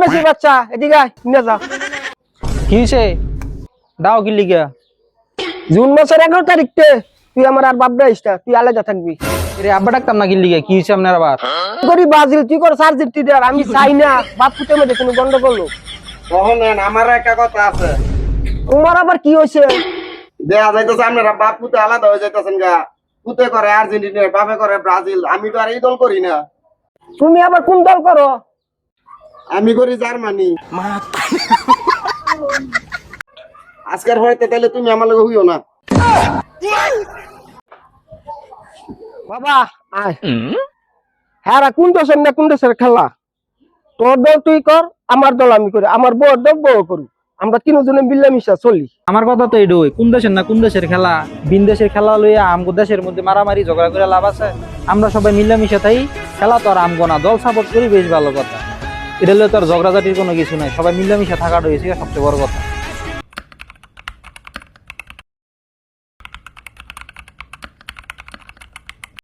মেসির বাচ্চা এদিকে আয় নিয়ে যা। কি হইছে দাও কি লিগা জুন মাসের 11 তারিখতে তুই আমার আর বাপ রাইস না, তুই আলাদা থাকবি। রে আব্বা ডাকতাম না কি লিগা কি হইছে আপনার আবার করি ব্রাজিল তুই কর আর্জেন্টিনা, আমি চাই না বাপ পুতের মধ্যে কোনো গন্ডগোল হোক। কখনেন আমার একটা কথা আছে, তোমার আবার কি হয়েছে? দেখা যাইতেছে আপনারা বাপ পুতে আলাদা হয়ে যাইতেছেন গা। পুতে করে আর্জেন্টিনা, বাপে করে ব্রাজিল। আমি তো আর এই দল করি না, তুমি আবার কোন দল করো? আমি করি জার্মানি। আজকের হইতে তাহলে তুমি আমার লগে হইও না। বাবা আয়। হ্যাঁ কোন দেশের না কোন দেশের খেলা? তোর দল তুই কর, আমার দল আমি করি, আমার বউর দল বউ করি, আমরা তিনজনে মিলামিশা চলি। আমার কথা তো এডই কোন দেশের না কোন দেশের খেলা বিন দেশের খেলা লইয়া আমগো দেশের মধ্যে মারামারি ঝগড়া করে লাভ আছে? আমরা সবাই মিলামিশা থাই, খেলা তো আর আমগো না, দল সাপোর্ট করি বেশ ভালো কথা। এটা লইয়া তো আর ঝগড়াঝাটির কোনো কিছু নাই, সবাই মিলামিশা থাকাটা হয়েছে সবচেয়ে বড় কথা।